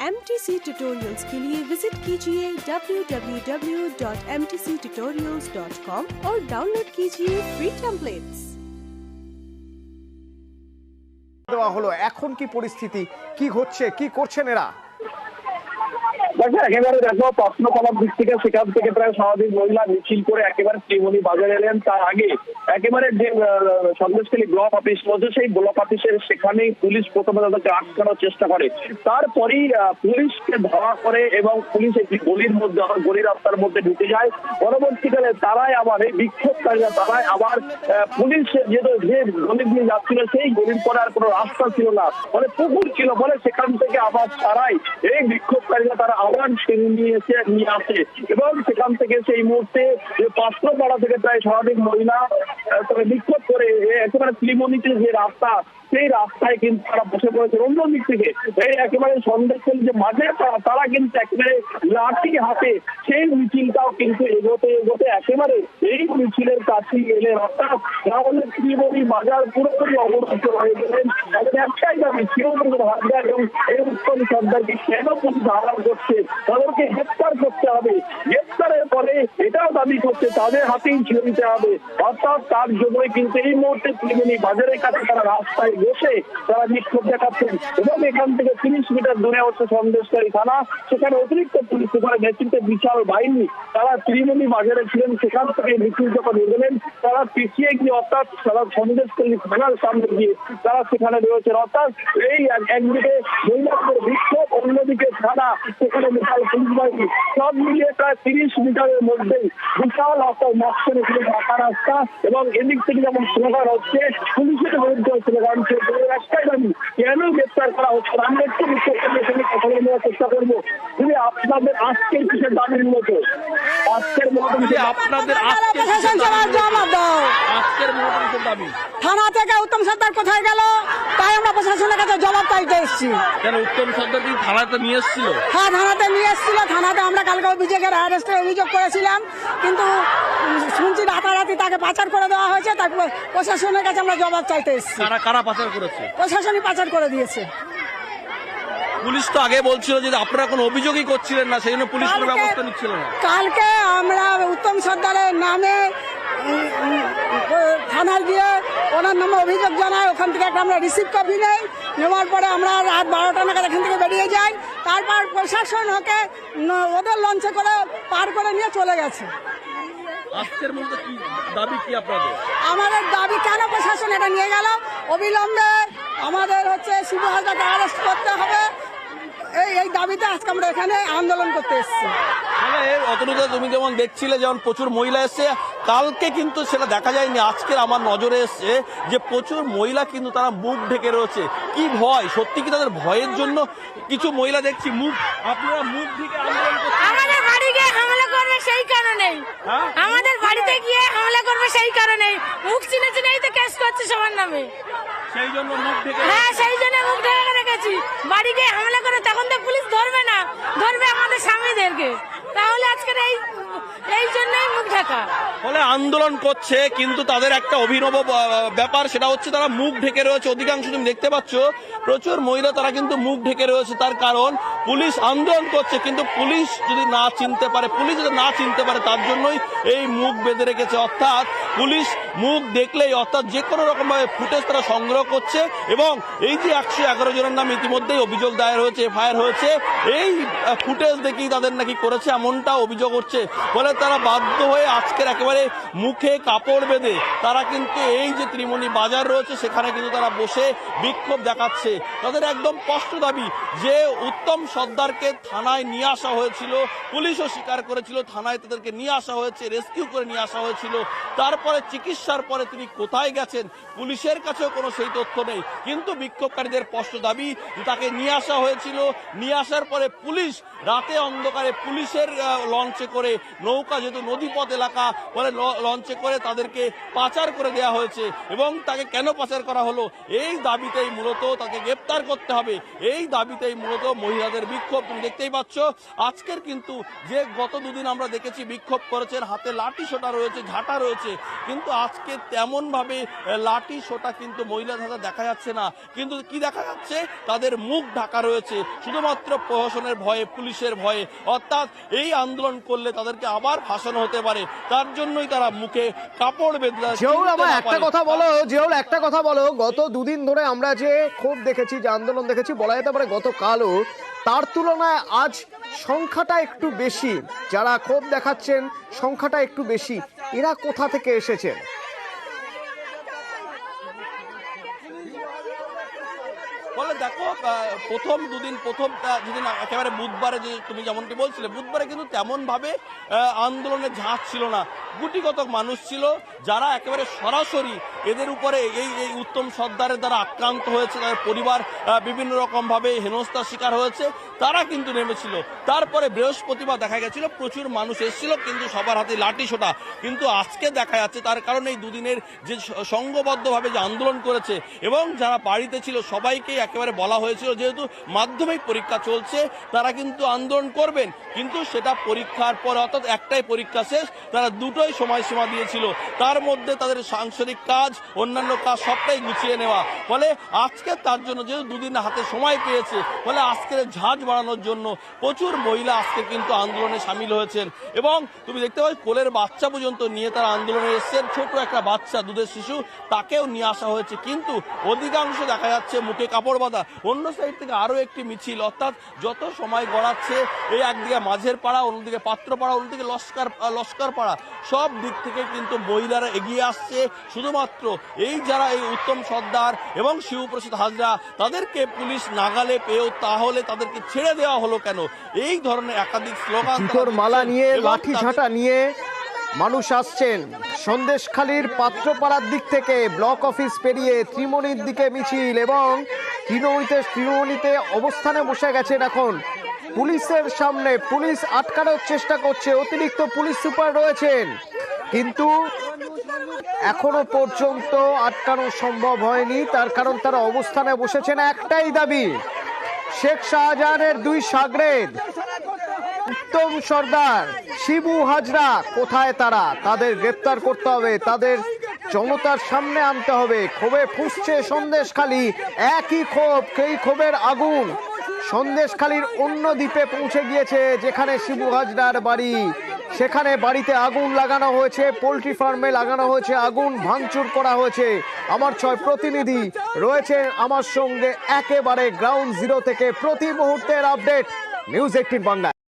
MTC tutorials के लिए visit कीजिए www.mtctutorials.com और डाउनलोड कीजिए फ्री टेम्पलेट्स। দেওয়া হলো এখন কি পরিস্থিতি, কি হচ্ছে, কি করছেন এরা? একেবারে দেখো প্রশ্ন করার দিক থেকে সেখান থেকে প্রায় স্বাভাবিক মহিলা মিছিল করে একেবারে শ্রীমণি বাজারে এলেন। তার আগে একেবারে যে সন্দেশখালী ব্লক অফিস মধ্যে সেই ব্লক অফিসের সেখানেই পুলিশ প্রথমে তাদেরকে আটকানোর চেষ্টা করে, তারপরেই পুলিশকে ধরা করে এবং পুলিশ একটি গলির মধ্যে গলির রাস্তার মধ্যে ঢুকে যায়। পরবর্তীকালে তারাই আবার এই বিক্ষোভকারীরা তারাই আবার পুলিশ যে গলি দিয়ে যাচ্ছিল সেই গলির পরে আর কোনো রাস্তা ছিল না, মানে পুকুর ছিল বলে সেখান থেকে আবার তারাই এই বিক্ষোভকারীরা তারা আবার নিয়ে আসে এবং সেখান থেকে সেই মুহূর্তে পাত্রপাড়া থেকে প্রায় স্বাভাবিক মহিলা বিক্ষোভ করে একেবারে শ্রীমণিতে যে রাস্তা সেই রাস্তায় কিন্তু তারা বসে পড়েছে। অন্যদিক থেকে এই একেবারে সন্দেশখালী যে মাঝে তারা কিন্তু একেবারে লাঠি হাতে সেই মিছিলটাও কিন্তু এগোতে এগোতে একেবারে এই মিছিলের কাছে এলে অর্থাৎ তাহলে শ্রীমণি বাজার পুরোপুরি অবরুদ্ধ হয়ে গেলেন। তাদের একটাই দাবি শ্রীমণি হাজরা এবং এই উত্তম সর্দারকে কেন পুলিশ আড়াল করছে, তাদেরকে গ্রেপ্তার করতে হবে। গ্রেপ্তারের পরে এটাও দাবি করছে তাদের হাতেই ছেড়ে দিতে হবে। অর্থাৎ তার জন্যই কিন্তু এই মুহূর্তে শ্রীমণি বাজারের কাছে তারা রাস্তায় বসে তারা বিক্ষোভ দেখাচ্ছেন এবং এখান থেকে 30 মিটার দূরে হচ্ছে সন্দেশখালী থানা, সেখানে অতিরিক্ত পুলিশ সুপারের নেতৃত্বে বিশাল বাহিনী তারা শ্রীমণি বাজারে ছিলেন। সেখান থেকে মিছিল যখন এগোলেন তারা পিছিয়ে গিয়ে অর্থাৎ তারা সন্দেশখালী থানার সামনে গিয়ে তারা সেখানে রয়েছেন। অর্থাৎ এই একদিকে মহিলাদের বিক্ষোভ, অন্যদিকে থানা, সেখানে বিশাল পুলিশ বাহিনী, সব মিলিয়ে প্রায় 30 মিটারের মধ্যেই বিশাল অর্থাৎ মাঝখানে ফাঁকা রাস্তা এবং এদিক থেকে যেমন স্লোগান হচ্ছে পুলিশের বিরুদ্ধে স্লোগান একটাই দাবি কেন গ্রেপ্তার করা হচ্ছে। আমরা একটু কথা নেওয়ার চেষ্টা করবো যদি আপনাদের আজকের কিসের দাবির মতো আজকের আপনাদের দাবি থানা থেকে উত্তম সর্দার কোথায় গেল তাই আমরা প্রশাসনের কাছে জবাব চাইতে এসেছি। কেন উত্তম সর্দার কি থানাতে নিয়ে এসেছিল? হ্যাঁ, থানাতে নিয়ে এসেছিল। থানাতে আমরা কালকে অভিযোগের অ্যারেস্টের অভিযোগ করেছিলাম, কিন্তু শুনছি রাতারাতি তাকে পাচার করে দেওয়া হয়েছে। তাকে প্রশাসনের কাছে আমরা জবাব চাইতে এসেছি। কারা পাচার করেছে? প্রশাসনই পাচার করে দিয়েছে। পুলিশ তো আগে বলছিল যে আপনারা কোনো অভিযোগই করছিলেন না, সেই জন্য পুলিশ কোনো ব্যবস্থা নিচ্ছিল না। কালকে আমরা উত্তম সর্দারের নামে থানায় গিয়ে ওনার নামে অভিযোগ জানাই। ওখান থেকে একটা আমরা রিসিভ কপি নেই, নেওয়ার পরে আমরা রাত 12টা নাগাদ এখান থেকে বেরিয়ে যাই। তারপর প্রশাসন ওকে ওদের লঞ্চে করে পার করে নিয়ে চলে গেছে। আজকের মধ্যে কি দাবি কি আপনাদের? আমাদের দাবি কেন প্রশাসন এটা নিয়ে গেল অবিলম্বে, আমাদের হচ্ছে শিবু হাজরাকে অ্যারেস্ট করতে হবে। এই দাবিতে আজকে আমরা এখানে আন্দোলন করতে এসেছি। অতনুদা, তুমি যেমন দেখছিলে যেমন প্রচুর মহিলা এসছে, কালকে কিন্তু সেটা দেখা যায়নি। আজকের আমার নজরে এসছে যে প্রচুর মহিলা কিন্তু তারা মুখ ঢেকে রয়েছে। কি ভয়, সত্যি কি তাদের ভয়ের জন্য কিছু মহিলা দেখছি আপনারা মুখ ঢেকে আন্দোলন করছেন? আমাদের বাড়ি গিয়ে হামলা করবে সেই কারণেই, আমাদের বাড়িতে গিয়ে হামলা করবে সেই কারণেই, মুখ চিনে চিনেই তো কেস করছে সবার নামে, সেই জন্য মুখ ঢেকে। হ্যাঁ, সেই জন্য মুখ ঢেকে রেখেছি। বাড়ি গিয়ে হামলা করে তখন তো পুলিশ ধরবে না, ধরবে আমাদের স্বামীদেরকে। তাহলে আজকের এই জন্যই মুখ ঢাকা ফলে আন্দোলন করছে, কিন্তু তাদের একটা অভিনব ব্যাপার, সেটা হচ্ছে তারা মুখ ঢেকে রয়েছে। অধিকাংশ তুমি দেখতে পাচ্ছ প্রচুর মহিলা তারা কিন্তু মুখ ঢেকে রয়েছে। তার কারণ পুলিশ আন্দোলন করছে, কিন্তু পুলিশ যদি না চিনতে পারে, পুলিশ যদি না চিনতে পারে, তার জন্যই এই মুখ বেঁধে রেখেছে। অর্থাৎ পুলিশ মুখ দেখলেই অর্থাৎ যে কোনো রকম ভাবে ফুটেজ তারা সংগ্রহ করছে এবং এই যে 111 জনের নামে ইতিমধ্যেই অভিযোগ দায়ের হয়েছে, এফআইআর হয়েছে, এই ফুটেজ দেখেই তাদের নাকি করেছে এমনটা অভিযোগ হচ্ছে। ফলে তারা বাধ্য হয়ে আজকের একেবারে মুখে কাপড় বেঁধে তারা কিন্তু এই যে ত্রিমণি বাজার রয়েছে সেখানে কিন্তু তারা বসে বিক্ষোভ দেখাচ্ছে। তাদের একদম স্পষ্ট দাবি যে উত্তম সর্দারকে থানায় নিয়ে আসা হয়েছিল, পুলিশও স্বীকার করেছিল থানায় তাদেরকে নিয়ে আসা হয়েছে, রেস্কিউ করে নিয়ে আসা হয়েছিল। তারপরে চিকিৎসার পরে তিনি কোথায় গেছেন পুলিশের কাছেও কোনো সেই তথ্য নেই, কিন্তু বিক্ষোভকারীদের স্পষ্ট দাবি যে তাকে নিয়ে আসা হয়েছিল, নিয়ে আসার পরে পুলিশ রাতে অন্ধকারে পুলিশের লঞ্চে করে, নৌকা যেহেতু নদীপথ এলাকা বলে লঞ্চে করে তাদেরকে পাচার করে দেওয়া হয়েছে। এবং তাকে কেন পাচার করা হলো এই দাবিতেই মূলত তাকে গ্রেপ্তার করতে হবে, এই দাবিতেই মূলত মহিলাদের বিক্ষোভ। তুমি দেখতেই পাচ্ছ আজকের কিন্তু যে গত দুদিন আমরা দেখেছি বিক্ষোভ করেছেন, হাতে লাঠি সোটা রয়েছে, ঝাঁটা রয়েছে, কিন্তু আজকে তেমন ভাবে লাঠি সোটা কিন্তু মহিলাদের হাতে দেখা যাচ্ছে না। কিন্তু কি দেখা যাচ্ছে, তাদের মুখ ঢাকা রয়েছে শুধুমাত্র প্রশাসনের ভয়ে, পুলিশের ভয়ে। অর্থাৎ এই আন্দোলন করলে তাদেরকে আবার ফাঁসানো হতে পারে, তার জন্যই তারা মুখে কাপড় বেঁধে। জিয়াউল, আমার একটা কথা বলো, জিয়াউল একটা কথা বলো, গত দুদিন ধরে আমরা যে ক্ষোভ দেখেছি, যে আন্দোলন দেখেছি, বলা যেতে পারে গতকালও, তার তুলনায় আজ সংখ্যাটা একটু বেশি, যারা ক্ষোভ দেখাচ্ছেন সংখ্যাটা একটু বেশি, এরা কোথা থেকে এসেছেন? বলে দেখো, প্রথম দুদিন যেদিন একেবারে বুধবারে, যে তুমি যেমনটি বলছিলে, বুধবারে কিন্তু তেমন ভাবে আন্দোলনের ঝাঁজ ছিল না। গুটিগত মানুষ ছিল যারা একেবারে সরাসরি এদের উপরে এই উত্তম সর্দারের দ্বারা আক্রান্ত হয়েছে, তাদের পরিবার বিভিন্ন রকম ভাবে হেনস্থার শিকার হয়েছে, তারা কিন্তু নেমেছিল। তারপরে বৃহস্পতিবার দেখা গেছিল প্রচুর মানুষ এসেছিল, কিন্তু সবার হাতে লাঠি সোটা। কিন্তু আজকে দেখা যাচ্ছে তার কারণে এই দুদিনের যে সংঘবদ্ধভাবে যে আন্দোলন করেছে এবং যারা বাড়িতে ছিল সবাইকেই একেবারে বলা হয়েছিল যেহেতু মাধ্যমিক পরীক্ষা চলছে তারা কিন্তু আন্দোলন করবেন, কিন্তু সেটা পরীক্ষার পর, অর্থাৎ একটাই পরীক্ষা শেষ, তারা দুটোই সময়সীমা দিয়েছিল, তার মধ্যে তাদের সাংসারিক কাজ, অন্যান্য কাজ সবটাই গুছিয়ে নেওয়া। ফলে আজকে তার জন্য যেহেতু দুদিন হাতে সময় পেয়েছে, ফলে আজকের ঝাঁজ বাড়ানোর জন্য প্রচুর মহিলা আজকে কিন্তু আন্দোলনে সামিল হয়েছেন। এবং তুমি দেখতে পাচ্ছ কোলের বাচ্চা পর্যন্ত নিয়ে তারা আন্দোলনে এসেছেন, ছোট একটা বাচ্চা, দুধের শিশু, তাকেও নিয়ে আসা হয়েছে। কিন্তু অধিকাংশ দেখা যাচ্ছে মুখে কাপড় বাঁধা। অন্য সাইড থেকে আরো একটি মিছিল, অর্থাৎ যত সময় গড়াচ্ছে, এই একদিকে মাঝের পাড়া, অন্যদিকে পাত্রপাড়া, অন্যদিকে লস্কর পাড়া, সব দিক থেকে কিন্তু মহিলারা এগিয়ে আসছে। শুধুমাত্র এই যারা এই উত্তম সর্দার এবং শিবপ্রসাদ হাজরা, তাদেরকে পুলিশ নাগালে পেয়েও তাহলে তাদেরকে ছেড়ে দেওয়া হলো কেন, এই ধরনের একাধিক স্লোগান, জুতোর মালা নিয়ে, লাঠি ঝাঁটা নিয়ে মানুষ আসছেন। সন্দেশখালীর পাত্রপাড়ার দিক থেকে ব্লক অফিস পেরিয়ে ত্রিমণির দিকে মিছিল, এবং তৃণমূলীতে অবস্থানে বসে গেছেন এখন পুলিশের সামনে। পুলিশ আটকানোর চেষ্টা করছে, অতিরিক্ত পুলিশ সুপার রয়েছেন, কিন্তু এখনো পর্যন্ত আটকানো সম্ভব হয়নি। তার কারণ তারা অবস্থানে বসেছেন। একটাই দাবি, শেখ শাহজাহানের দুই শাগরেদ উত্তম সর্দার, শিবু হাজরা কোথায় তারা? তাদের গ্রেপ্তার করতে হবে, তাদের জনতার সামনে আনতে হবে। ক্ষোভে ফুঁসছে সন্দেশখালী, একই ক্ষোভ, এই ক্ষোভের আগুন সন্দেশখালীর অন্য দ্বীপে পৌঁছে গিয়েছে, যেখানে শিবু হাজরার বাড়ি। সেখানে বাড়িতে আগুন লাগানো হয়েছে, পোল্ট্রি ফার্মে লাগানো হয়েছে আগুন, ভাঙচুর করা হয়েছে। আমার 6 প্রতিনিধি রয়েছে আমার সঙ্গে একেবারে গ্রাউন্ড জিরো থেকে, প্রতি মুহূর্তের আপডেট নিউজ 18 বাংলা।